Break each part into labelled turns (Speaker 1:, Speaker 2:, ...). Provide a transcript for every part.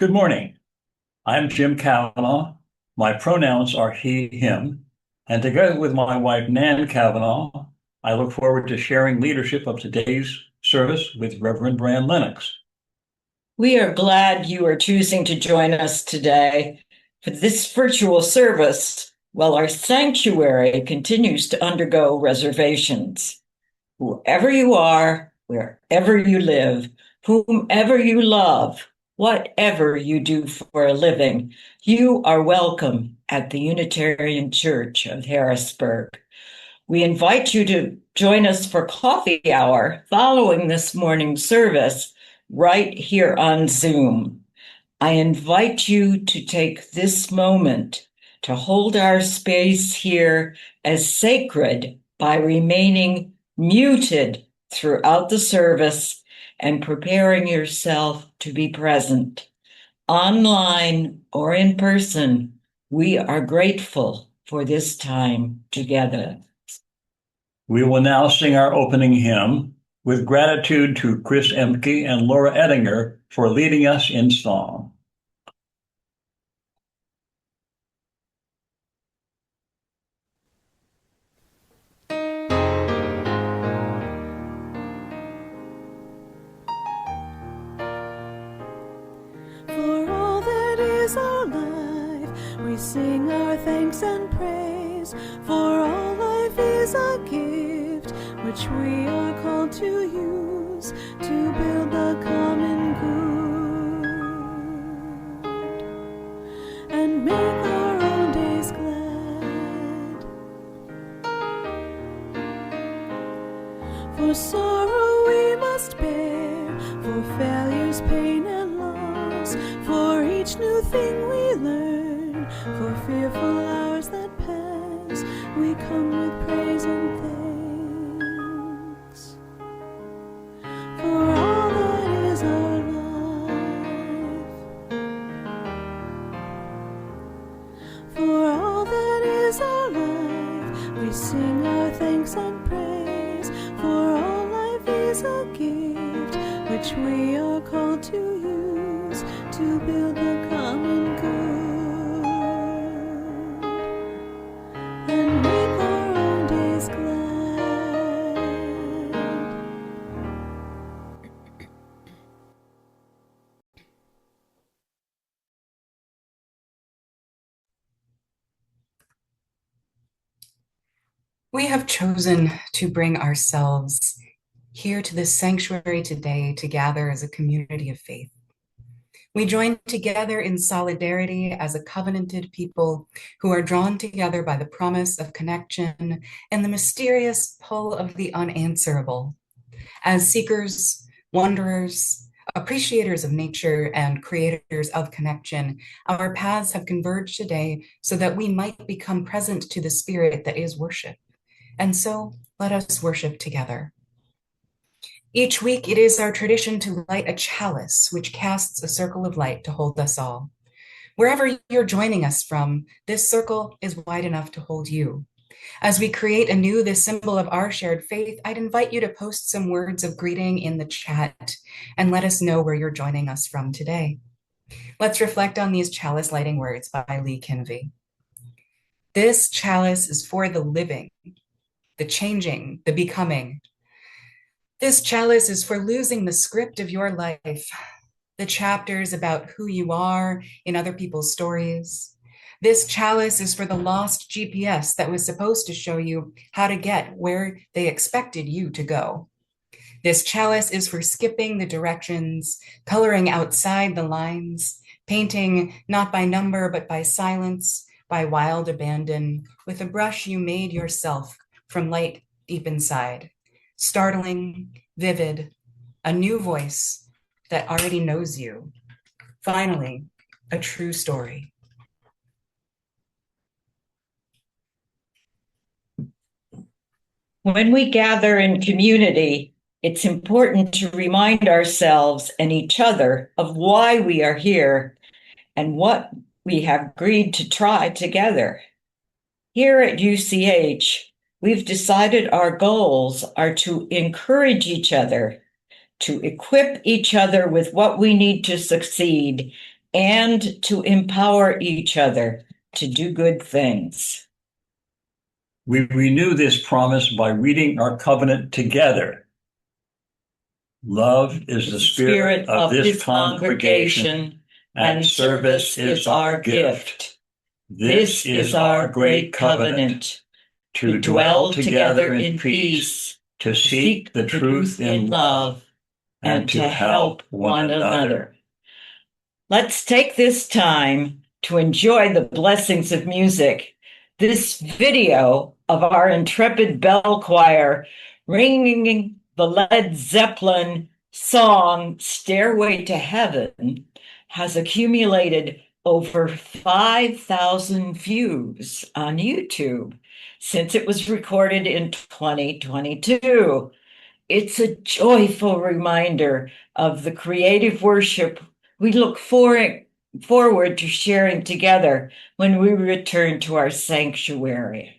Speaker 1: Good morning. I'm Jim Kavanaugh. My pronouns are he, him, and together with my wife, Nan Kavanaugh, I look forward to sharing leadership of today's service with Reverend Bran Lennox.
Speaker 2: We are glad you are choosing to join us today for this virtual service while our sanctuary continues to undergo reservations. Whoever you are, wherever you live, whomever you love, whatever you do for a living, you are welcome at the Unitarian Church of Harrisburg. We invite you to join us for coffee hour following this morning's service right here on Zoom. I invite you to take this moment to hold our space here as sacred by remaining muted throughout the service and preparing yourself to be present. Online or in person, we are grateful for this time together.
Speaker 1: We will now sing our opening hymn with gratitude to Chris Emke and Laura Ettinger for leading us in song.
Speaker 3: For all that is our life, we sing our thanks and praise. For all life is a gift, which we are called to use to build the common good and make our own days glad. For sorrow we must bear, for failures, pain, and loss, for each new thing we learn, for fearful hours that pass, we come with praise and thanks. For all that is our life, for all that is our life, we sing our thanks and praise. For all life is a gift, which we are called to use to build the common good and make our own days glad.
Speaker 4: We have chosen to bring ourselves here to this sanctuary today to gather as a community of faith. We join together in solidarity as a covenanted people who are drawn together by the promise of connection and the mysterious pull of the unanswerable. As seekers, wanderers, appreciators of nature, and creators of connection, our paths have converged today so that we might become present to the spirit that is worship. And so let us worship together. Each week, it is our tradition to light a chalice, which casts a circle of light to hold us all. Wherever you're joining us from, this circle is wide enough to hold you. As we create anew this symbol of our shared faith, I'd invite you to post some words of greeting in the chat and let us know where you're joining us from today. Let's reflect on these chalice lighting words by Lee Kinvey. This chalice is for the living, the changing, the becoming. This chalice is for losing the script of your life, the chapters about who you are in other people's stories. This chalice is for the lost GPS that was supposed to show you how to get where they expected you to go. This chalice is for skipping the directions, coloring outside the lines, painting not by number but by silence, by wild abandon, with a brush you made yourself from light deep inside. Startling, vivid, a new voice that already knows you. Finally, a true story.
Speaker 2: When we gather in community, it's important to remind ourselves and each other of why we are here and what we have agreed to try together. Here at UCH, we've decided our goals are to encourage each other, to equip each other with what we need to succeed, and to empower each other to do good things.
Speaker 1: We renew this promise by reading our covenant together. Love is the spirit of this congregation, and service is our gift. This is our great covenant, to dwell together in peace, to seek the truth in love, and to help one another.
Speaker 2: Let's take this time to enjoy the blessings of music. This video of our intrepid bell choir ringing the Led Zeppelin song Stairway to Heaven has accumulated over 5,000 views on YouTube since it was recorded in 2022. It's a joyful reminder of the creative worship we look forward to sharing together when we return to our sanctuary.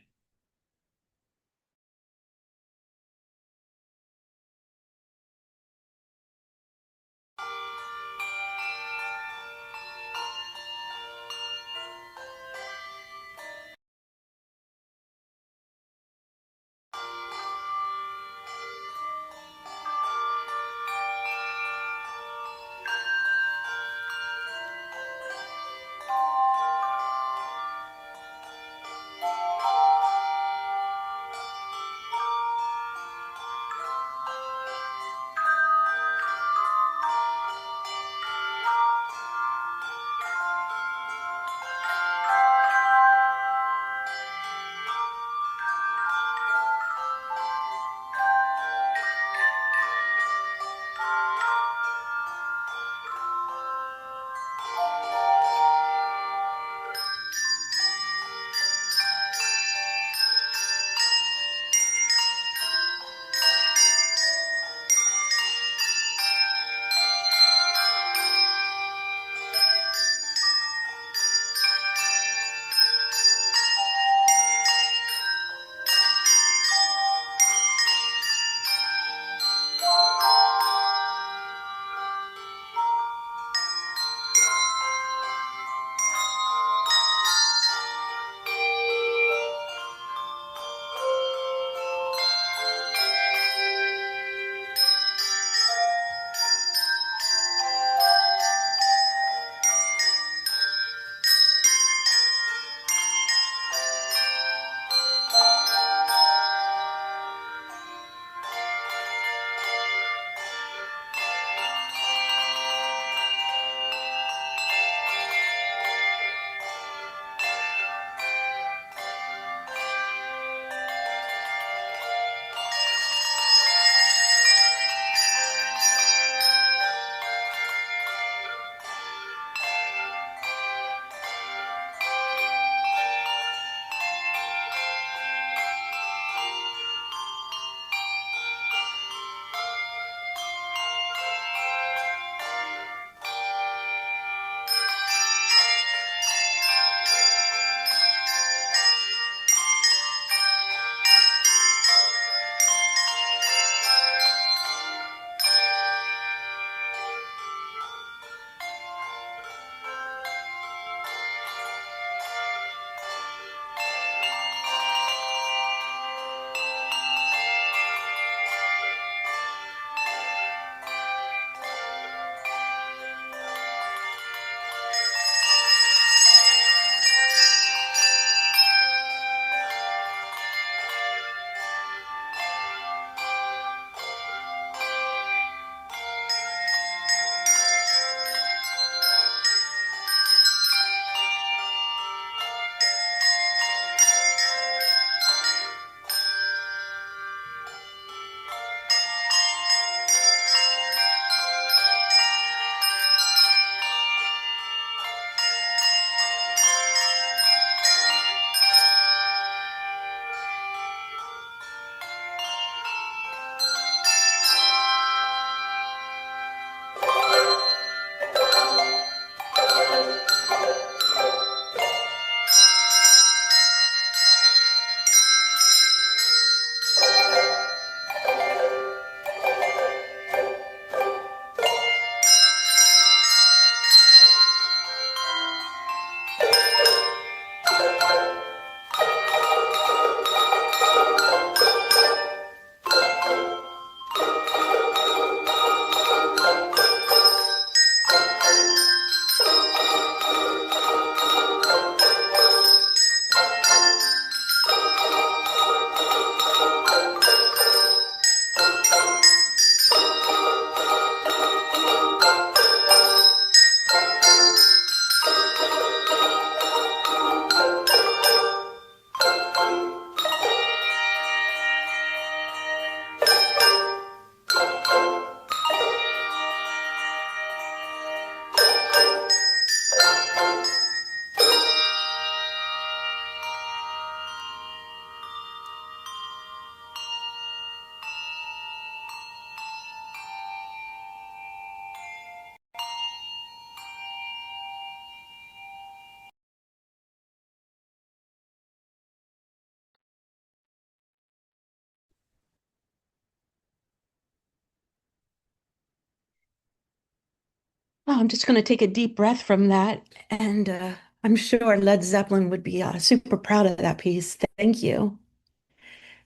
Speaker 3: Oh, I'm just going to take a deep breath from that. And I'm sure Led Zeppelin would be super proud of that piece. Thank you.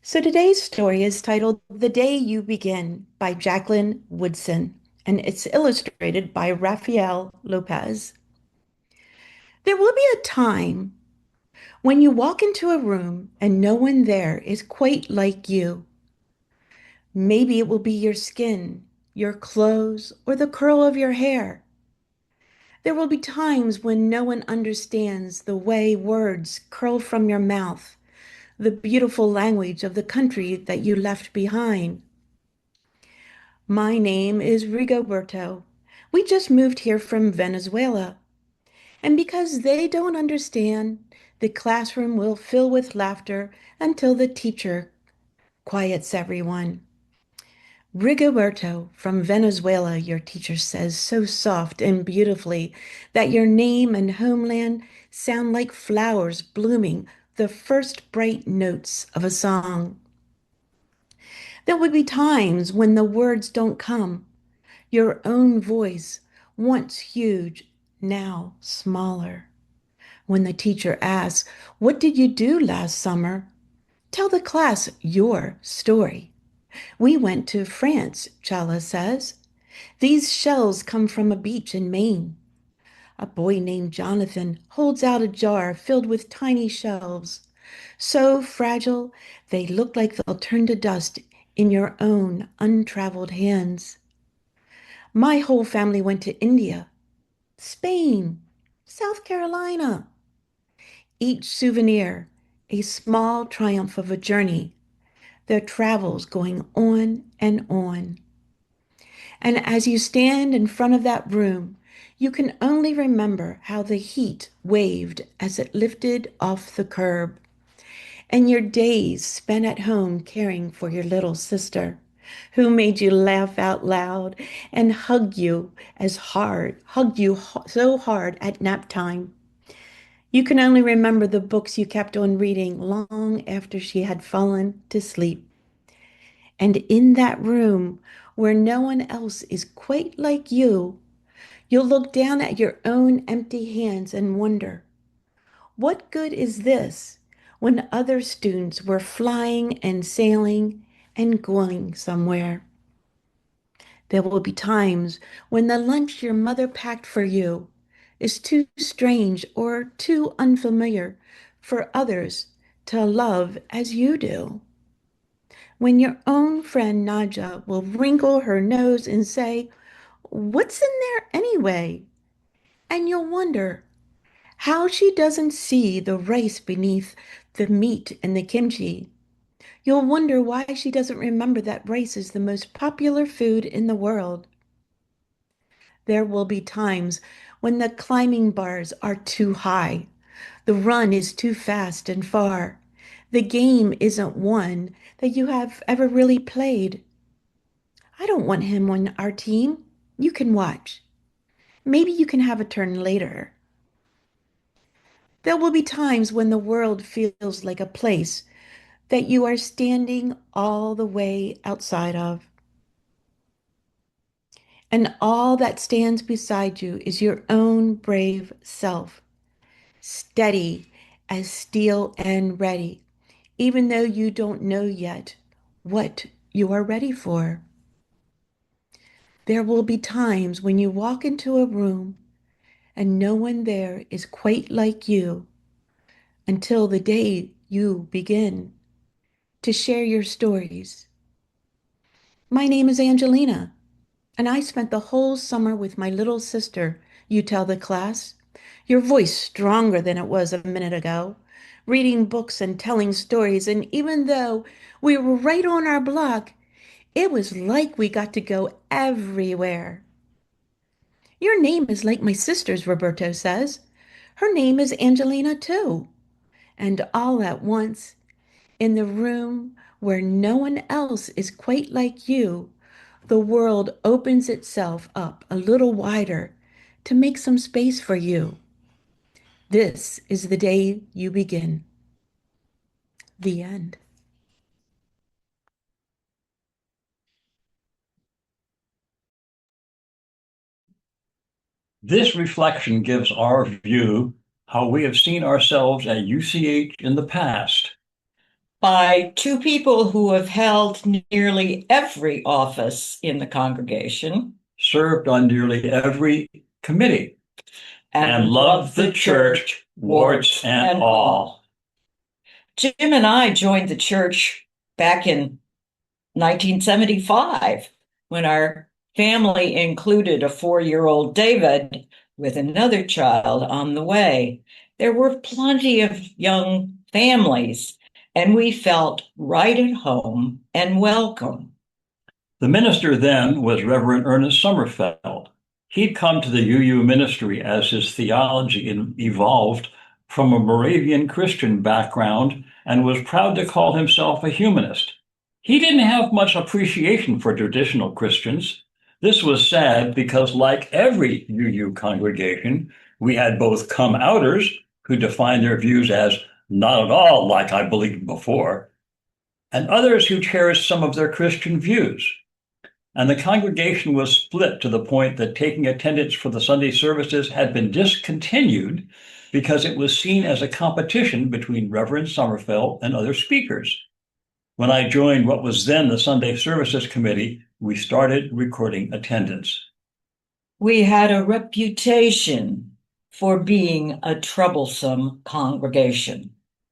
Speaker 3: So today's story is titled The Day You Begin by Jacqueline Woodson, and it's illustrated by Rafael Lopez. There will be a time when you walk into a room and no one there is quite like you. Maybe it will be your skin, your clothes, or the curl of your hair. There will be times when no one understands the way words curl from your mouth, the beautiful language of the country that you left behind. My name is Rigoberto. We just moved here from Venezuela. And because they don't understand, the classroom will fill with laughter until the teacher quiets everyone. Rigoberto from Venezuela, your teacher says so soft and beautifully that your name and homeland sound like flowers blooming, the first bright notes of a song. There would be times when the words don't come. Your own voice, once huge, now smaller. When the teacher asks, "What did you do last summer?" Tell the class your story. "We went to France," Chala says. "These shells come from a beach in Maine." A boy named Jonathan holds out a jar filled with tiny shells, so fragile they look like they'll turn to dust in your own untraveled hands. My whole family went to India, Spain, South Carolina. Each souvenir, a small triumph of a journey, their travels going on and on. And as you stand in front of that room, you can only remember how the heat waved as it lifted off the curb, and your days spent at home caring for your little sister, who made you laugh out loud and hugged you so hard at nap time. You can only remember the books you kept on reading long after she had fallen to sleep. And in that room where no one else is quite like you, you'll look down at your own empty hands and wonder, what good is this when other students were flying and sailing and going somewhere? There will be times when the lunch your mother packed for you is too strange or too unfamiliar for others to love as you do. When your own friend Naja will wrinkle her nose and say, "What's in there anyway?" And you'll wonder how she doesn't see the rice beneath the meat and the kimchi. You'll wonder why she doesn't remember that rice is the most popular food in the world. There will be times when the climbing bars are too high, the run is too fast and far, the game isn't one that you have ever really played. "I don't want him on our team. You can watch. Maybe you can have a turn later." There will be times when the world feels like a place that you are standing all the way outside of, and all that stands beside you is your own brave self, steady as steel and ready, even though you don't know yet what you are ready for. There will be times when you walk into a room and no one there is quite like you until the day you begin to share your stories. My name is Angelina, and I spent the whole summer with my little sister, you tell the class, your voice stronger than it was a minute ago, reading books and telling stories. And even though we were right on our block, it was like we got to go everywhere. "Your name is like my sister's," Roberto says. "Her name is Angelina, too." And all at once, in the room where no one else is quite like you, the world opens itself up a little wider to make some space for you. This is the day you begin. The end.
Speaker 1: This reflection gives our view how we have seen ourselves at UCH in the past.
Speaker 2: By two people who have held nearly every office in the congregation,
Speaker 1: served on nearly every committee, and loved the church, warts and all.
Speaker 2: Jim and I joined the church back in 1975 when our family included a 4-year-old David with another child on the way. There were plenty of young families, and we felt right at home and welcome.
Speaker 1: The minister then was Reverend Ernest Sommerfeld. He'd come to the UU ministry as his theology evolved from a Moravian Christian background and was proud to call himself a humanist. He didn't have much appreciation for traditional Christians. This was sad because, like every UU congregation, we had both come-outers who defined their views as not at all like I believed before, and others who cherished some of their Christian views. And the congregation was split to the point that taking attendance for the Sunday services had been discontinued because it was seen as a competition between Reverend Sommerfeld and other speakers. When I joined what was then the Sunday Services Committee, we started recording attendance.
Speaker 2: We had a reputation for being a troublesome congregation.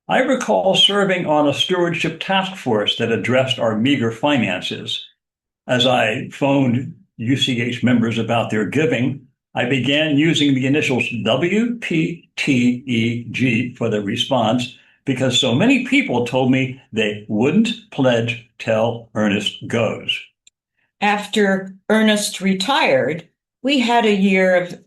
Speaker 1: I recall serving on a stewardship task force that addressed our meager finances. As I phoned UCH members about their giving, I began using the initials WPTEG for the response because so many people told me they wouldn't pledge till Ernest goes.
Speaker 2: After Ernest retired, we had a year of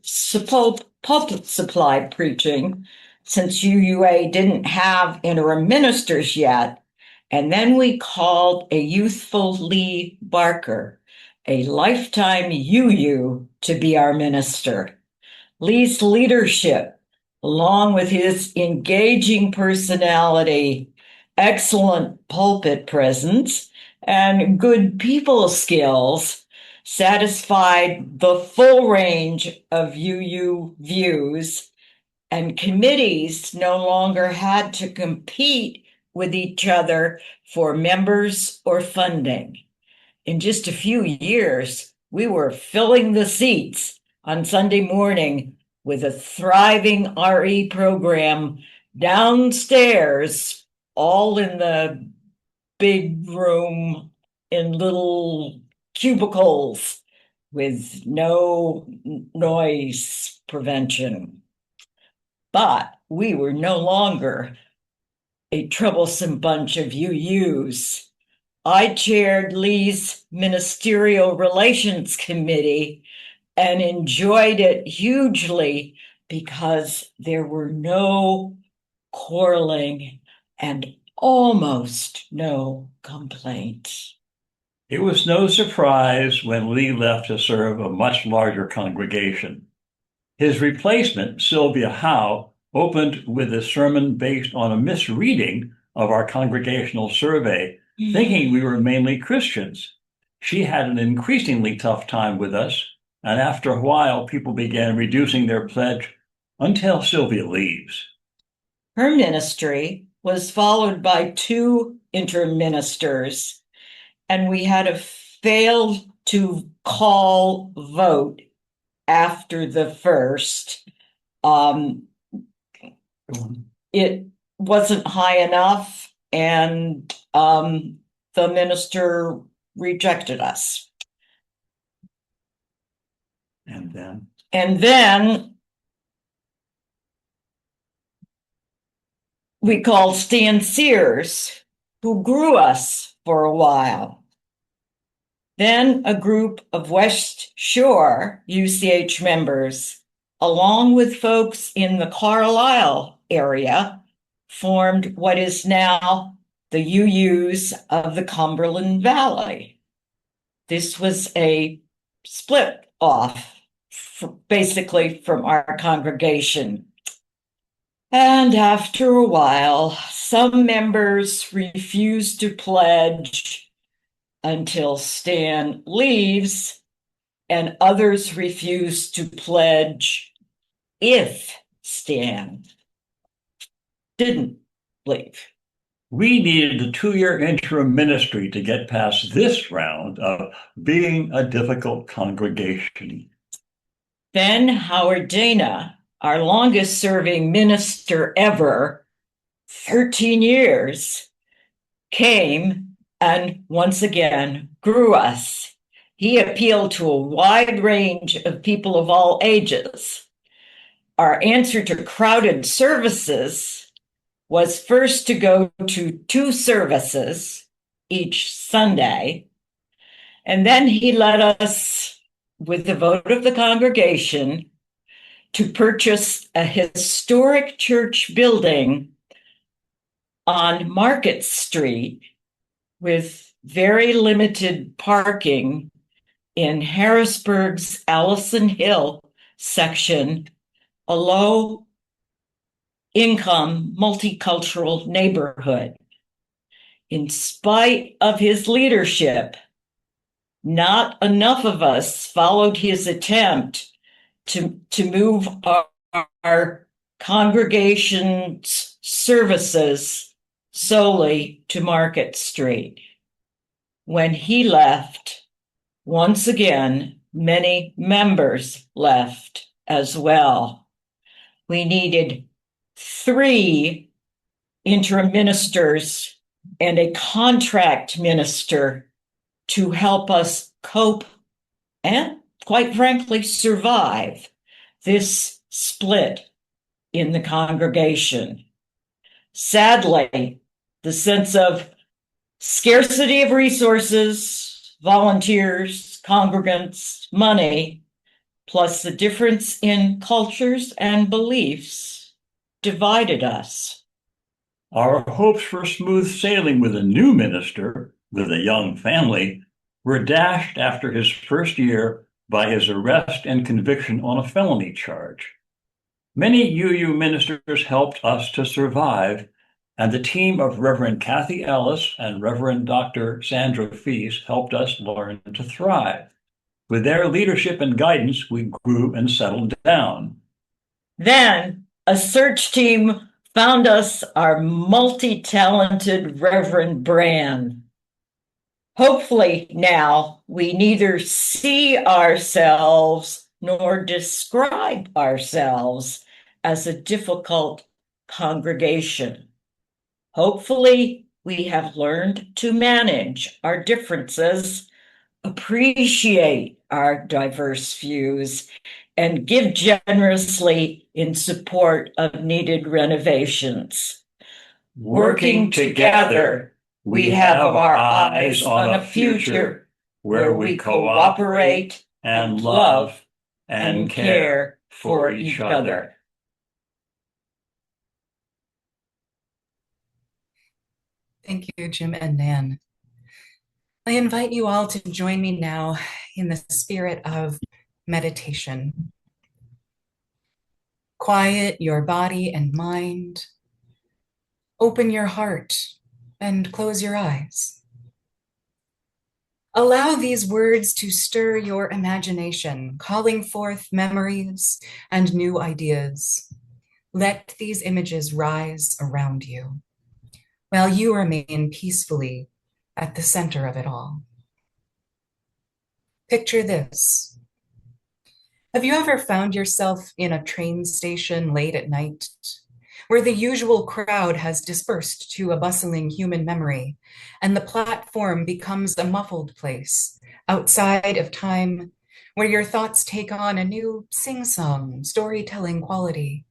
Speaker 2: pulpit supply preaching since UUA didn't have interim ministers yet. And then we called a youthful Lee Barker, a lifetime UU, to be our minister. Lee's leadership, along with his engaging personality, excellent pulpit presence, and good people skills, satisfied the full range of UU views, and committees no longer had to compete with each other for members or funding. In just a few years, we were filling the seats on Sunday morning with a thriving RE program downstairs, all in the big room in little cubicles with no noise prevention. But we were no longer a troublesome bunch of UUs. I chaired Lee's Ministerial Relations Committee and enjoyed it hugely because there were no quarreling and almost no complaints.
Speaker 1: It was no surprise when Lee left to serve a much larger congregation. His replacement, Sylvia Howe, opened with a sermon based on a misreading of our congregational survey, thinking we were mainly Christians. She had an increasingly tough time with us, and after a while, people began reducing their pledge until Sylvia leaves.
Speaker 2: Her ministry was followed by 2 interim ministers, and we had a failed to call vote after the first. It wasn't high enough, and the minister rejected us.
Speaker 1: And
Speaker 2: then we called Stan Sears, who grew us for a while. Then a group of West Shore UCH members, along with folks in the Carlisle area, formed what is now the UUs of the Cumberland Valley. This was a split off, basically, from our congregation. And after a while, some members refused to pledge until Stan leaves, and others refused to pledge if Stan didn't leave.
Speaker 1: We needed a 2-year interim ministry to get past this round of being a difficult congregation.
Speaker 2: Then Howard Dana, our longest serving minister ever, 13 years, came and once again grew us. He appealed to a wide range of people of all ages. Our answer to crowded services was first to go to 2 services each Sunday, and then he led us, with the vote of the congregation, to purchase a historic church building on Market Street with very limited parking in Harrisburg's Allison Hill section, a low-income, multicultural neighborhood. In spite of his leadership, not enough of us followed his attempt to move our congregation's services solely to Market Street. When he left, once again, many members left as well. We needed 3 interim ministers and a contract minister to help us cope and, quite frankly, survive this split in the congregation. Sadly, the sense of scarcity of resources, volunteers, congregants, money, plus the difference in cultures and beliefs divided us.
Speaker 1: Our hopes for smooth sailing with a new minister, with a young family, were dashed after his first year by his arrest and conviction on a felony charge. Many UU ministers helped us to survive, and the team of Reverend Kathy Ellis and Reverend Dr. Sandra Feast helped us learn to thrive. With their leadership and guidance, we grew and settled down.
Speaker 2: Then a search team found us our multi-talented Reverend Bran. Hopefully now we neither see ourselves nor describe ourselves as a difficult congregation. Hopefully we have learned to manage our differences, appreciate our diverse views, and give generously in support of needed renovations. Working together, we have our eyes on a future where we cooperate and love and care for each other.
Speaker 4: Thank you, Jim and Nan. I invite you all to join me now in the spirit of meditation. Quiet your body and mind. Open your heart and close your eyes. Allow these words to stir your imagination, calling forth memories and new ideas. Let these images rise around you, while you remain peacefully at the center of it all. Picture this. Have you ever found yourself in a train station late at night, where the usual crowd has dispersed to a bustling human memory, and the platform becomes a muffled place outside of time, where your thoughts take on a new sing-song, storytelling quality?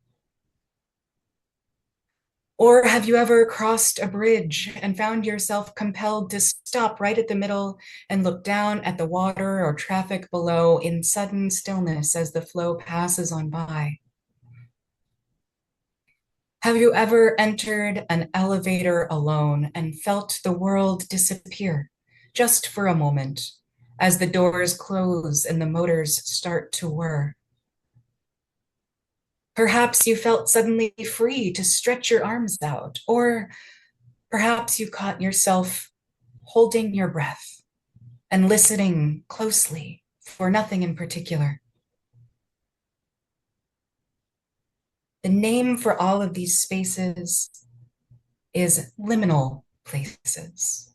Speaker 4: Or have you ever crossed a bridge and found yourself compelled to stop right at the middle and look down at the water or traffic below in sudden stillness as the flow passes on by? Have you ever entered an elevator alone and felt the world disappear just for a moment as the doors close and the motors start to whir? Perhaps you felt suddenly free to stretch your arms out, or perhaps you caught yourself holding your breath and listening closely for nothing in particular. The name for all of these spaces is liminal places.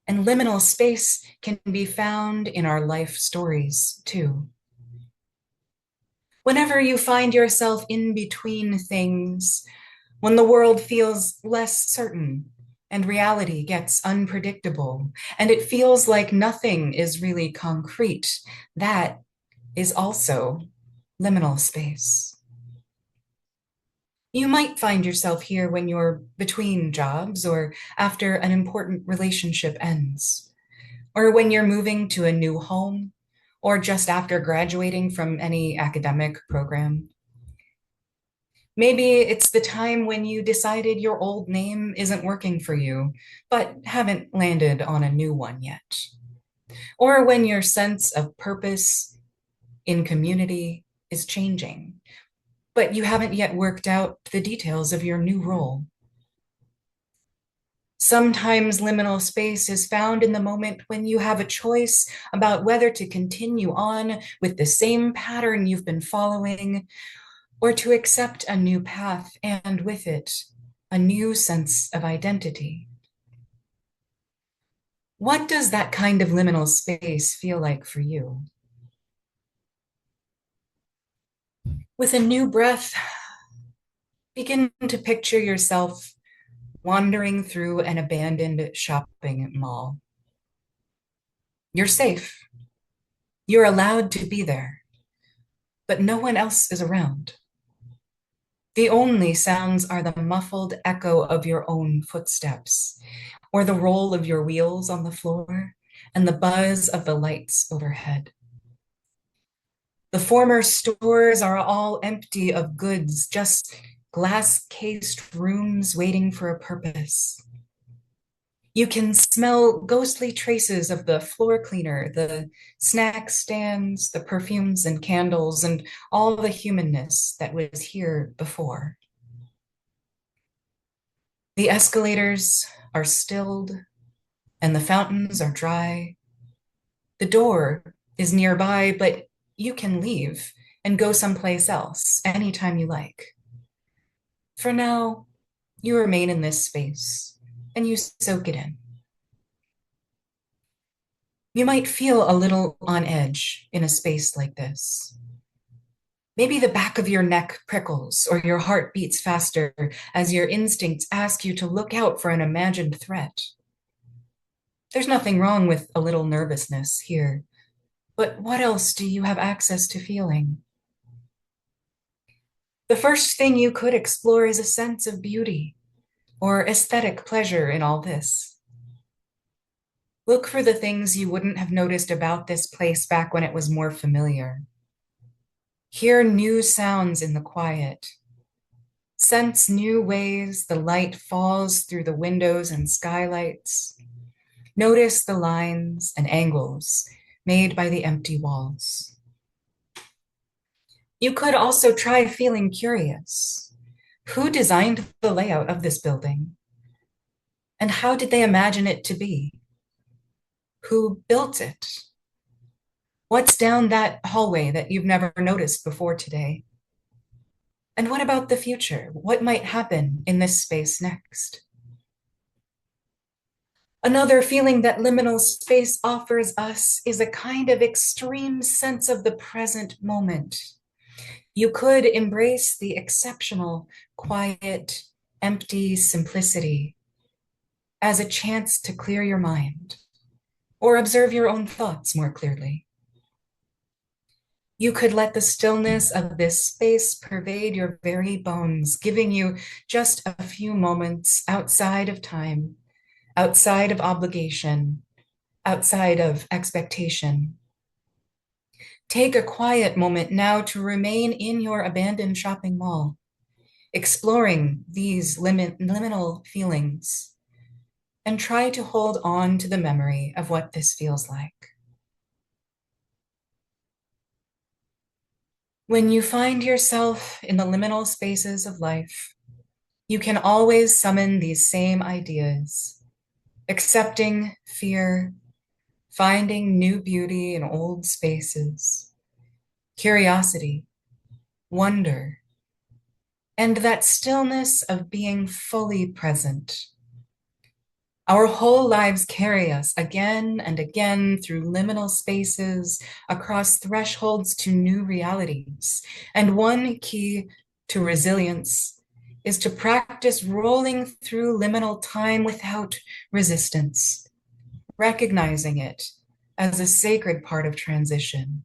Speaker 4: And liminal space can be found in our life stories too. Whenever you find yourself in between things, when the world feels less certain and reality gets unpredictable, and it feels like nothing is really concrete, that is also liminal space. You might find yourself here when you're between jobs or after an important relationship ends, or when you're moving to a new home, or just after graduating from any academic program. Maybe it's the time when you decided your old name isn't working for you, but haven't landed on a new one yet. Or when your sense of purpose in community is changing, but you haven't yet worked out the details of your new role. Sometimes liminal space is found in the moment when you have a choice about whether to continue on with the same pattern you've been following, or to accept a new path and with it, a new sense of identity. What does that kind of liminal space feel like for you? With a new breath, begin to picture yourself wandering through an abandoned shopping mall. You're safe. You're allowed to be there, but no one else is around. The only sounds are the muffled echo of your own footsteps, or the roll of your wheels on the floor, and the buzz of the lights overhead. The former stores are all empty of goods, just glass-cased rooms waiting for a purpose. You can smell ghostly traces of the floor cleaner, the snack stands, the perfumes and candles, and all the humanness that was here before. The escalators are stilled, and the fountains are dry. The door is nearby, but you can leave and go someplace else anytime you like. For now, you remain in this space and you soak it in. You might feel a little on edge in a space like this. Maybe the back of your neck prickles or your heart beats faster as your instincts ask you to look out for an imagined threat. There's nothing wrong with a little nervousness here, but what else do you have access to feeling? The first thing you could explore is a sense of beauty or aesthetic pleasure in all this. Look for the things you wouldn't have noticed about this place back when it was more familiar. Hear new sounds in the quiet. Sense new ways the light falls through the windows and skylights. Notice the lines and angles made by the empty walls. You could also try feeling curious. Who designed the layout of this building? And how did they imagine it to be? Who built it? What's down that hallway that you've never noticed before today? And what about the future? What might happen in this space next? Another feeling that liminal space offers us is a kind of extreme sense of the present moment. You could embrace the exceptional, quiet, empty simplicity as a chance to clear your mind or observe your own thoughts more clearly. You could let the stillness of this space pervade your very bones, giving you just a few moments outside of time, outside of obligation, outside of expectation. Take a quiet moment now to remain in your abandoned shopping mall, exploring these liminal feelings, and try to hold on to the memory of what this feels like. When you find yourself in the liminal spaces of life, you can always summon these same ideas: accepting fear, finding new beauty in old spaces, curiosity, wonder, and that stillness of being fully present. Our whole lives carry us again and again through liminal spaces, across thresholds to new realities. And one key to resilience is to practice rolling through liminal time without resistance, recognizing it as a sacred part of transition.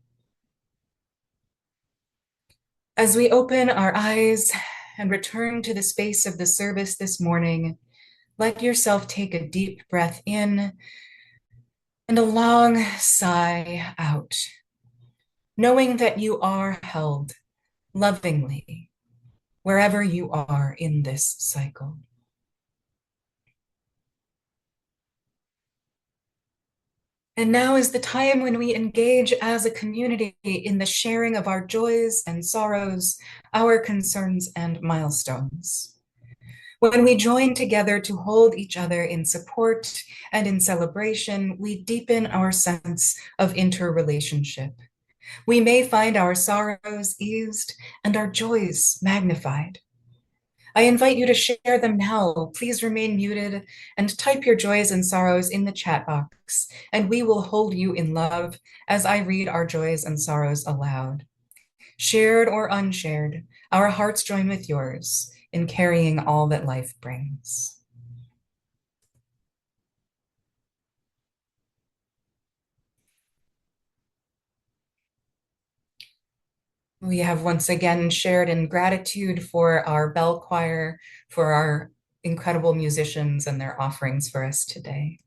Speaker 4: As we open our eyes and return to the space of the service this morning, let yourself take a deep breath in and a long sigh out, knowing that you are held lovingly wherever you are in this cycle. And now is the time when we engage as a community in the sharing of our joys and sorrows, our concerns and milestones. When we join together to hold each other in support and in celebration, we deepen our sense of interrelationship. We may find our sorrows eased and our joys magnified. I invite you to share them now. Please remain muted and type your joys and sorrows in the chat box, and we will hold you in love as I read our joys and sorrows aloud. Shared or unshared, our hearts join with yours in carrying all that life brings. We have once again shared in gratitude for our bell choir, for our incredible musicians and their offerings for us today.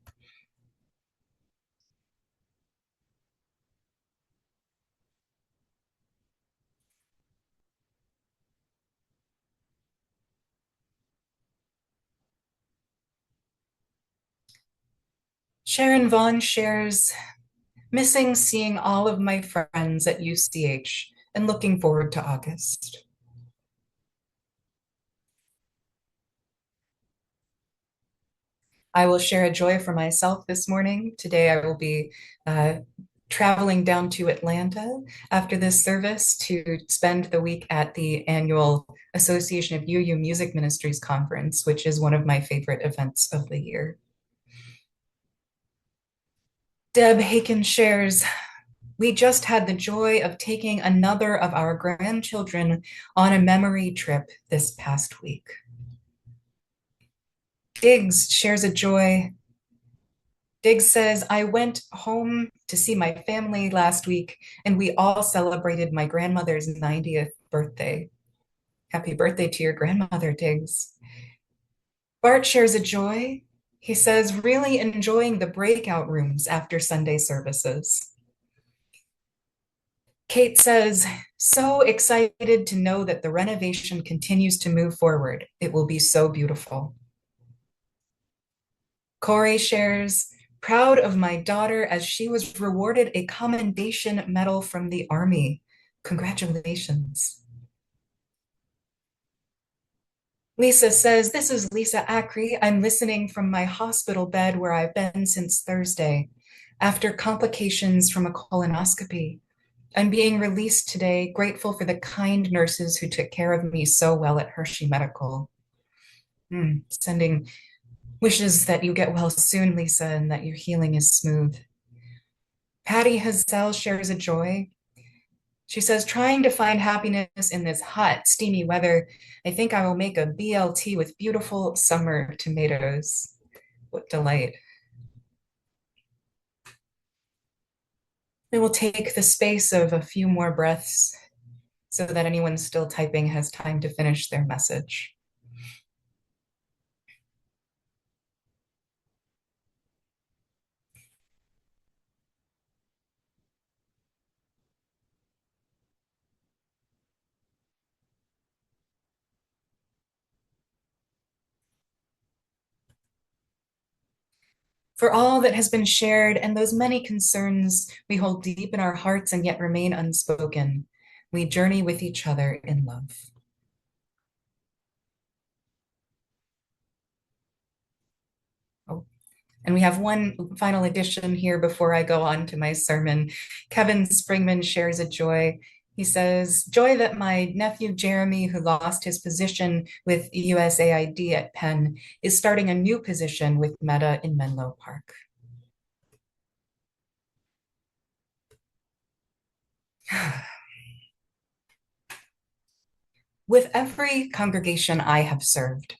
Speaker 4: Sharon Vaughn shares, missing seeing all of my friends at UCH and looking forward to August. I will share a joy for myself this morning. Today I will be traveling down to Atlanta after this service to spend the week at the annual Association of UU Music Ministries conference, which is one of my favorite events of the year. Deb Haken shares, we just had the joy of taking another of our grandchildren on a memory trip this past week. Diggs shares a joy. Diggs says, I went home to see my family last week and we all celebrated my grandmother's 90th birthday. Happy birthday to your grandmother, Diggs. Bart shares a joy. He says, really enjoying the breakout rooms after Sunday services. Kate says, so excited to know that the renovation continues to move forward. It will be so beautiful. Corey shares, proud of my daughter as she was rewarded a commendation medal from the Army. Congratulations. Lisa says, this is Lisa Acri. I'm listening from my hospital bed where I've been since Thursday after complications from a colonoscopy. I'm being released today, grateful for the kind nurses who took care of me so well at Hershey Medical. Sending wishes that you get well soon, Lisa, and that your healing is smooth. Patty Hazel shares a joy. She says, trying to find happiness in this hot, steamy weather. I think I will make a BLT with beautiful summer tomatoes. What delight. We will take the space of a few more breaths so that anyone still typing has time to finish their message. For all that has been shared and those many concerns we hold deep in our hearts and yet remain unspoken, we journey with each other in love. Oh, And we have one final addition here before I go on to my sermon. Kevin Springman shares a joy. He says, joy that my nephew Jeremy, who lost his position with USAID at Penn, is starting a new position with Meta in Menlo Park. With every congregation I have served,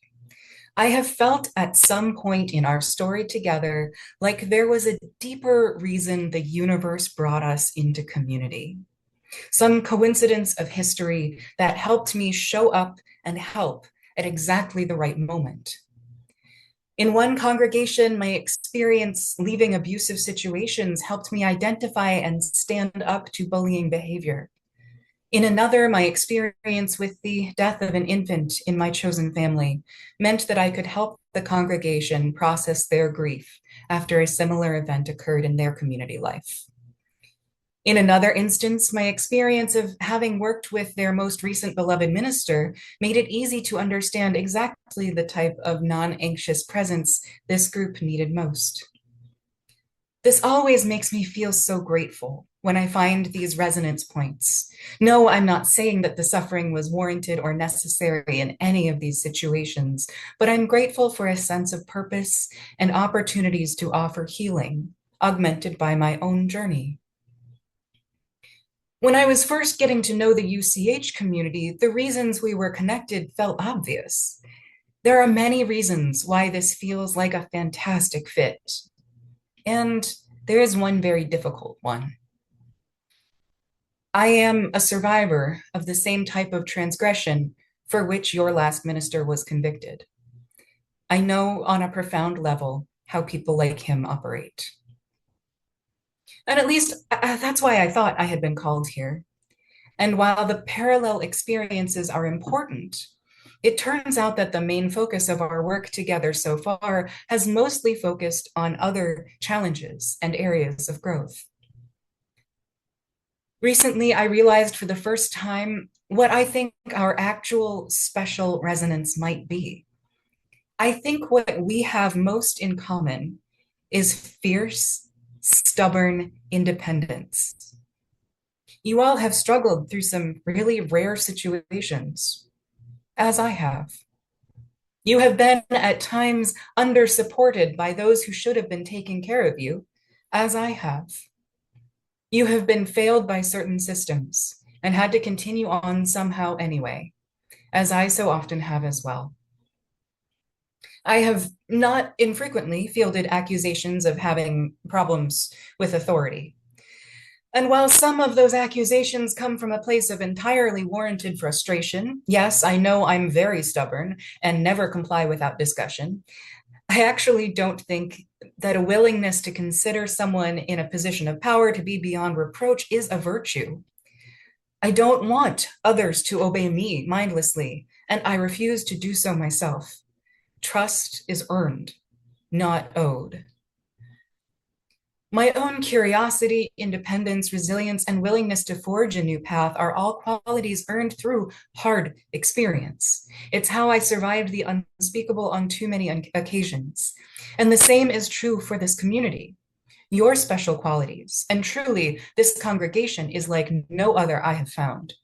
Speaker 4: I have felt at some point in our story together like there was a deeper reason the universe brought us into community. Some coincidence of history that helped me show up and help at exactly the right moment. In one congregation, my experience leaving abusive situations helped me identify and stand up to bullying behavior. In another, my experience with the death of an infant in my chosen family meant that I could help the congregation process their grief after a similar event occurred in their community life. In another instance, my experience of having worked with their most recent beloved minister made it easy to understand exactly the type of non-anxious presence this group needed most. This always makes me feel so grateful when I find these resonance points. No, I'm not saying that the suffering was warranted or necessary in any of these situations, but I'm grateful for a sense of purpose and opportunities to offer healing, augmented by my own journey. When I was first getting to know the UCH community, the reasons we were connected felt obvious. There are many reasons why this feels like a fantastic fit. And there is one very difficult one. I am a survivor of the same type of transgression for which your last minister was convicted. I know on a profound level how people like him operate. And at least that's why I thought I had been called here. And while the parallel experiences are important, it turns out that the main focus of our work together so far has mostly focused on other challenges and areas of growth. Recently, I realized for the first time what I think our actual special resonance might be. I think what we have most in common is fierce, stubborn independence. You all have struggled through some really rare situations, as I have. You have been at times under-supported by those who should have been taking care of you, as I have. You have been failed by certain systems and had to continue on somehow anyway, as I so often have as well. I have not infrequently fielded accusations of having problems with authority. And while some of those accusations come from a place of entirely warranted frustration, yes, I know I'm very stubborn and never comply without discussion, I actually don't think that a willingness to consider someone in a position of power to be beyond reproach is a virtue. I don't want others to obey me mindlessly, and I refuse to do so myself. Trust is earned, not owed. My own curiosity, independence, resilience, and willingness to forge a new path are all qualities earned through hard experience. It's how I survived the unspeakable on too many occasions. And the same is true for this community. Your special qualities, and truly, this congregation is like no other I have found,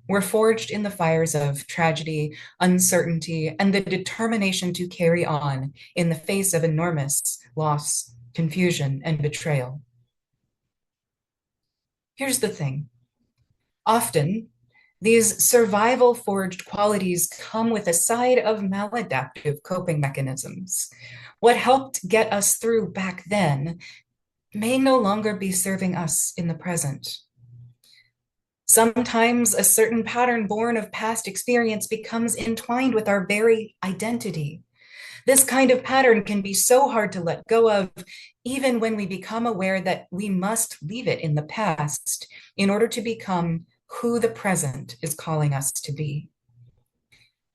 Speaker 4: were forged in the fires of tragedy, uncertainty, and the determination to carry on in the face of enormous loss, confusion, and betrayal. Here's the thing. Often, these survival-forged qualities come with a side of maladaptive coping mechanisms. What helped get us through back then may no longer be serving us in the present. Sometimes a certain pattern born of past experience becomes entwined with our very identity. This kind of pattern can be so hard to let go of, even when we become aware that we must leave it in the past in order to become who the present is calling us to be.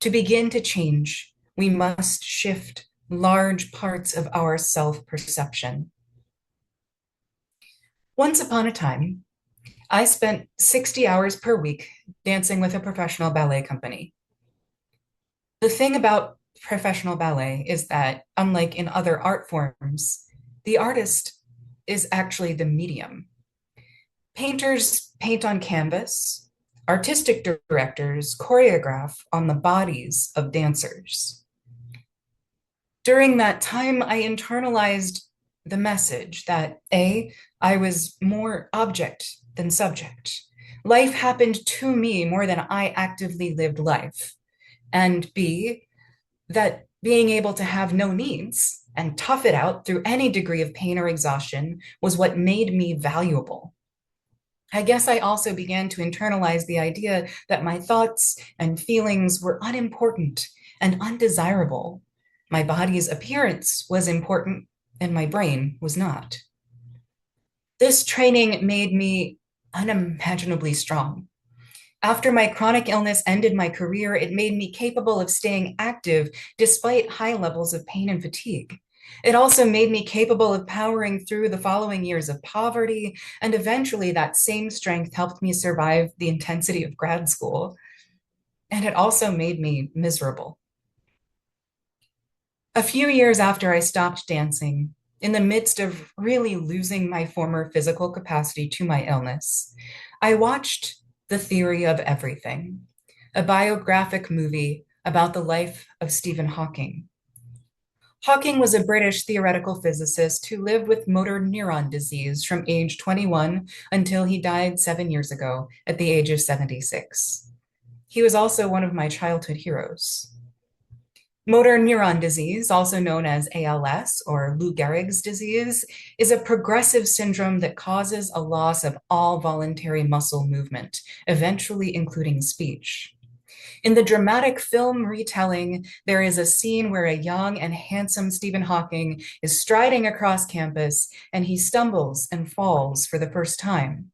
Speaker 4: To begin to change, we must shift large parts of our self-perception. Once upon a time, I spent 60 hours per week dancing with a professional ballet company. The thing about professional ballet is that, unlike in other art forms, The artist is actually the medium. Painters paint on canvas, artistic directors choreograph on the bodies of dancers. During that time, I internalized the message that A, I was more object than subject. Life happened to me more than I actively lived life. And B, that being able to have no needs and tough it out through any degree of pain or exhaustion was what made me valuable. I guess I also began to internalize the idea that my thoughts and feelings were unimportant and undesirable. My body's appearance was important and my brain was not. This training made me unimaginably strong. After my chronic illness ended my career, it made me capable of staying active despite high levels of pain and fatigue. It also made me capable of powering through the following years of poverty, and eventually that same strength helped me survive the intensity of grad school. And it also made me miserable. A few years after I stopped dancing, in the midst of really losing my former physical capacity to my illness, I watched The Theory of Everything, a biographic movie about the life of Stephen Hawking. Hawking was a British theoretical physicist who lived with motor neuron disease from age 21 until he died 7 years ago at the age of 76. He was also one of my childhood heroes. Motor neuron disease, also known as ALS or Lou Gehrig's disease, is a progressive syndrome that causes a loss of all voluntary muscle movement, eventually including speech. In the dramatic film retelling, there is a scene where a young and handsome Stephen Hawking is striding across campus and he stumbles and falls for the first time.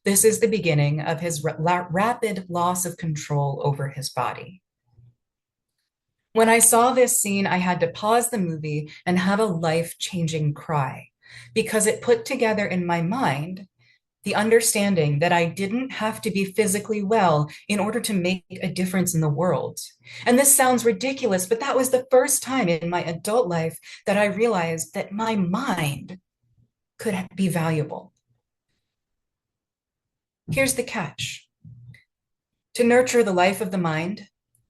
Speaker 4: This is the beginning of his rapid loss of control over his body. When I saw this scene, I had to pause the movie and have a life-changing cry because it put together in my mind the understanding that I didn't have to be physically well in order to make a difference in the world. And this sounds ridiculous, but that was the first time in my adult life that I realized that my mind could be valuable. Here's the catch. To nurture the life of the mind,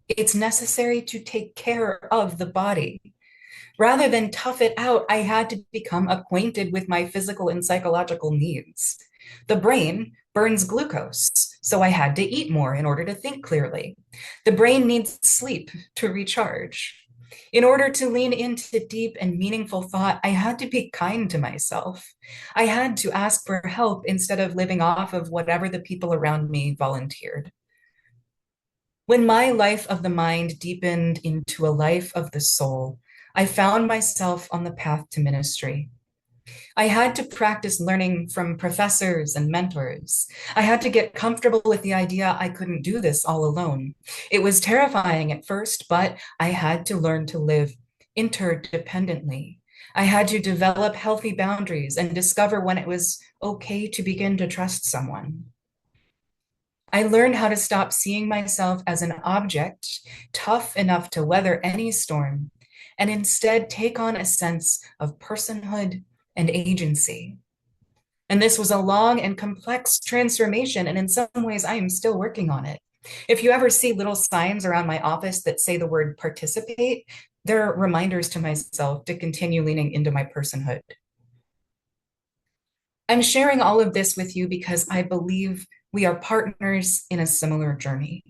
Speaker 4: it's necessary to take care of the body. Rather than tough it out, I had to become acquainted with my physical and psychological needs. The brain burns glucose, so I had to eat more in order to think clearly. The brain needs sleep to recharge. In order to lean into deep and meaningful thought, I had to be kind to myself. I had to ask for help instead of living off of whatever the people around me volunteered. When my life of the mind deepened into a life of the soul, I found myself on the path to ministry. I had to practice learning from professors and mentors. I had to get comfortable with the idea I couldn't do this all alone. It was terrifying at first, but I had to learn to live interdependently. I had to develop healthy boundaries and discover when it was okay to begin to trust someone. I learned how to stop seeing myself as an object tough enough to weather any storm, and instead take on a sense of personhood and agency. And this was a long and complex transformation, and in some ways, I am still working on it. If you ever see little signs around my office that say the word participate, they're reminders to myself to continue leaning into my personhood. I'm sharing all of this with you because I believe we are partners in a similar journey.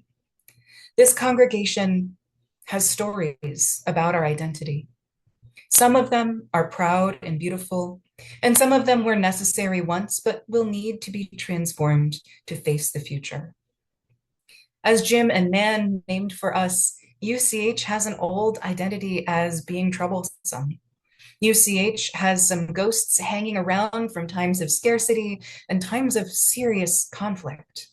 Speaker 4: This congregation has stories about our identity. Some of them are proud and beautiful, and some of them were necessary once, but will need to be transformed to face the future. As Jim and Nan named for us, UCH has an old identity as being troublesome. UCH has some ghosts hanging around from times of scarcity and times of serious conflict.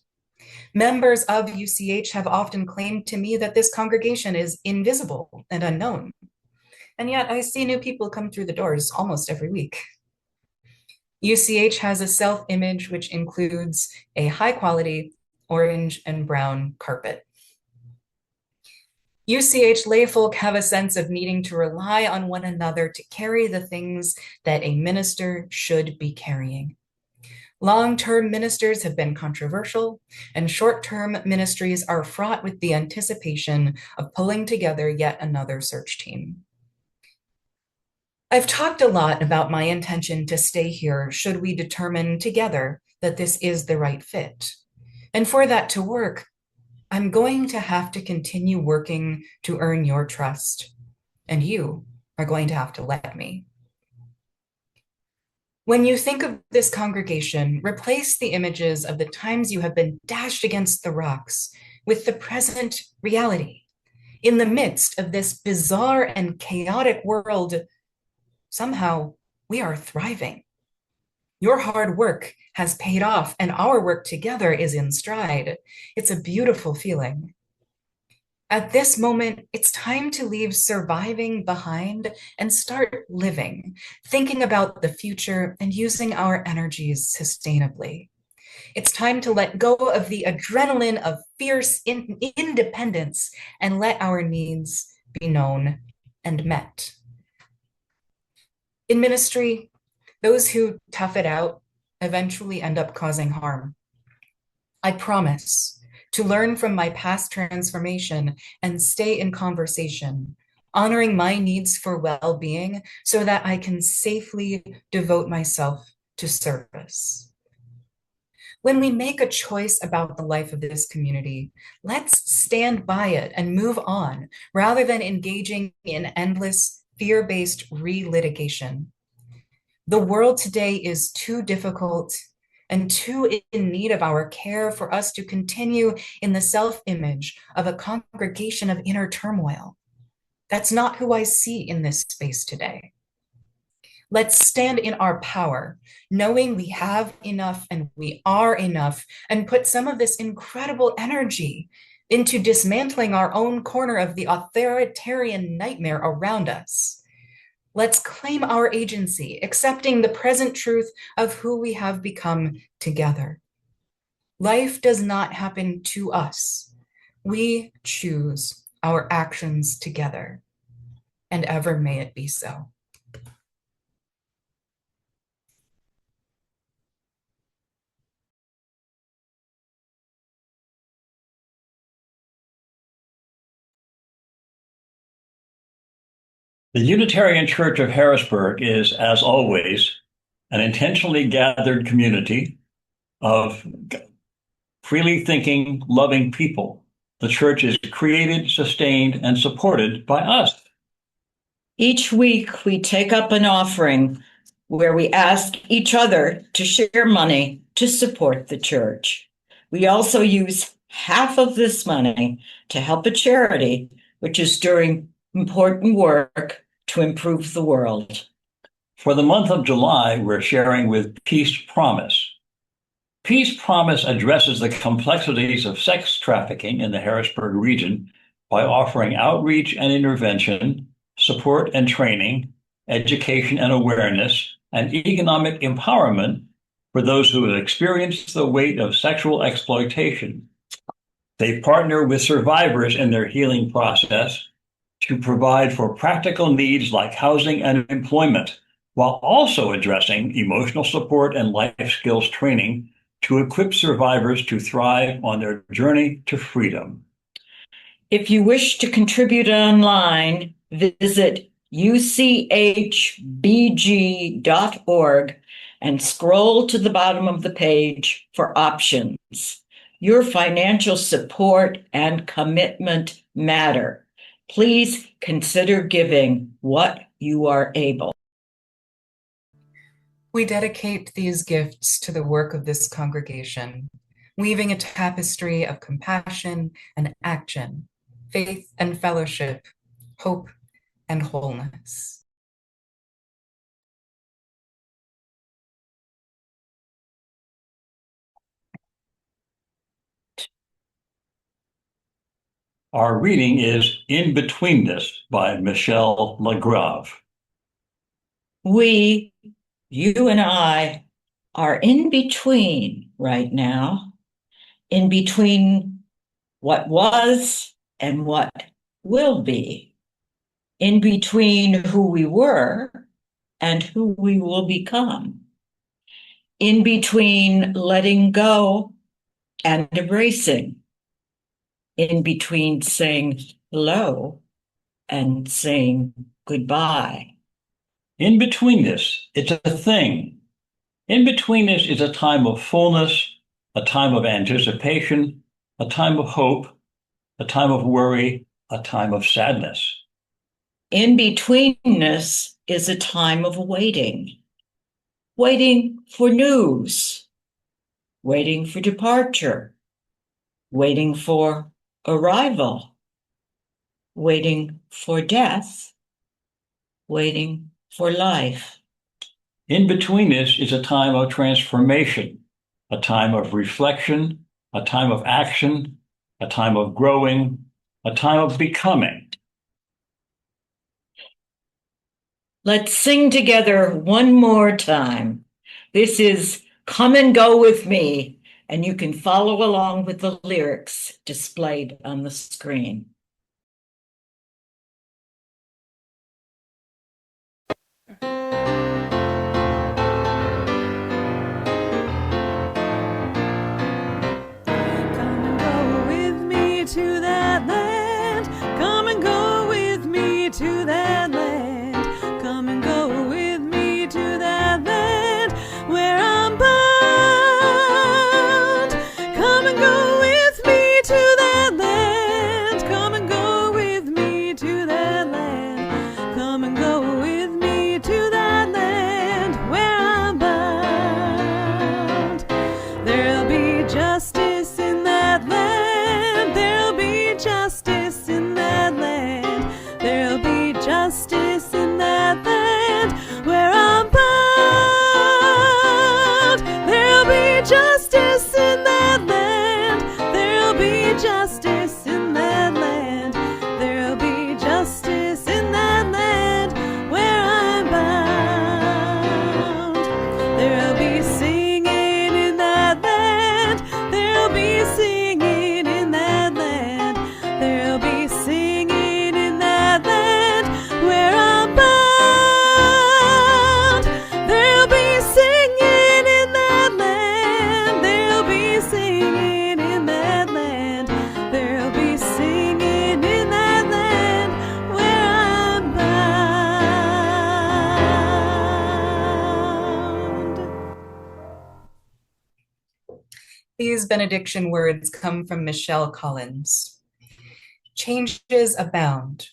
Speaker 4: Members of UCH have often claimed to me that this congregation is invisible and unknown. And yet I see new people come through the doors almost every week. UCH has a self-image which includes a high-quality orange and brown carpet. UCH layfolk have a sense of needing to rely on one another to carry the things that a minister should be carrying. Long-term ministers have been controversial, and short-term ministries are fraught with the anticipation of pulling together yet another search team. I've talked a lot about my intention to stay here should we determine together that this is the right fit. And for that to work, I'm going to have to continue working to earn your trust, and you are going to have to let me. When you think of this congregation, replace the images of the times you have been dashed against the rocks with the present reality. In the midst of this bizarre and chaotic world, somehow we are thriving. Your hard work has paid off, and our work together is in stride. It's a beautiful feeling. At this moment, it's time to leave surviving behind and start living, thinking about the future and using our energies sustainably. It's time to let go of the adrenaline of fierce independence and let our needs be known and met. In ministry, those who tough it out eventually end up causing harm. I promise to learn from my past transformation and stay in conversation, honoring my needs for well-being so that I can safely devote myself to service. When we make a choice about the life of this community, let's stand by it and move on rather than engaging in endless fear-based re-litigation. The world today is too difficult and too in need of our care for us to continue in the self-image of a congregation of inner turmoil. That's not who I see in this space today. Let's stand in our power, knowing we have enough and we are enough, and put some of this incredible energy into dismantling our own corner of the authoritarian nightmare around us. Let's claim our agency, accepting the present truth of who we have become together. Life does not happen to us. We choose our actions together, and ever may it be so.
Speaker 1: The Unitarian Church of Harrisburg is, as always, an intentionally gathered community of freely thinking, loving people. The church is created, sustained, and supported by us.
Speaker 2: Each week, we take up an offering where we ask each other to share money to support the church. We also use half of this money to help a charity, which is doing important work to improve the world.
Speaker 1: For the month of July, we're sharing with Peace Promise. Peace Promise addresses the complexities of sex trafficking in the Harrisburg region by offering outreach and intervention, support and training, education and awareness, and economic empowerment for those who have experienced the weight of sexual exploitation. They partner with survivors in their healing process to provide for practical needs like housing and employment, while also addressing emotional support and life skills training to equip survivors to thrive on their journey to freedom.
Speaker 2: If you wish to contribute online, visit uchbg.org and scroll to the bottom of the page for options. Your financial support and commitment matter. Please consider giving what you are able.
Speaker 4: We dedicate these gifts to the work of this congregation, weaving a tapestry of compassion and action, faith and fellowship, hope and wholeness.
Speaker 1: Our reading is In Betweenness by Michelle LaGrave.
Speaker 2: We, you and I, are in between right now, in between what was and what will be, in between who we were and who we will become, in between letting go and embracing, in between saying hello and saying goodbye.
Speaker 1: In between this, it's a thing. In between this is a time of fullness, a time of anticipation, a time of hope, a time of worry, a time of sadness.
Speaker 2: In betweenness is a time of waiting, waiting for news, waiting for departure, waiting for arrival, waiting for death, waiting for life.
Speaker 1: In between this is a time of transformation, a time of reflection, a time of action, a time of growing, a time of becoming.
Speaker 2: Let's sing together one more time. This is Come and Go With Me, and you can follow along with the lyrics displayed on the screen.
Speaker 3: To that land, come and go with me to that land, come and go with me to that land where I'm bound. Come and go with me to that land, come and go with me to that land, come and go with me to that land where I'm bound. There'll be justice in that land. Justice in that land, there'll be justice in that land where I'm bound. There'll be justice in that land, there'll be justice in that land, there'll be justice in that land where I'm bound. There'll be singing in that land, there'll be singing in that land. There'll be singing in that land where I'm bound. There'll be singing in that land. There'll be singing in that land. There'll be singing in that land where I'm bound.
Speaker 4: These benediction words come from Michelle Collins. Changes abound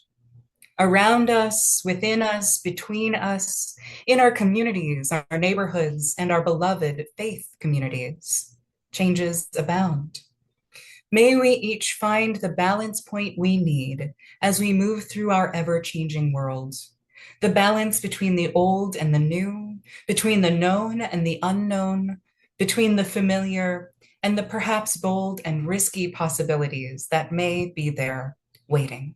Speaker 4: around us, within us, between us, in our communities, our neighborhoods, and our beloved faith communities. Changes abound. May we each find the balance point we need as we move through our ever-changing world. The balance between the old and the new, between the known and the unknown, between the familiar and the perhaps bold and risky possibilities that may be there waiting.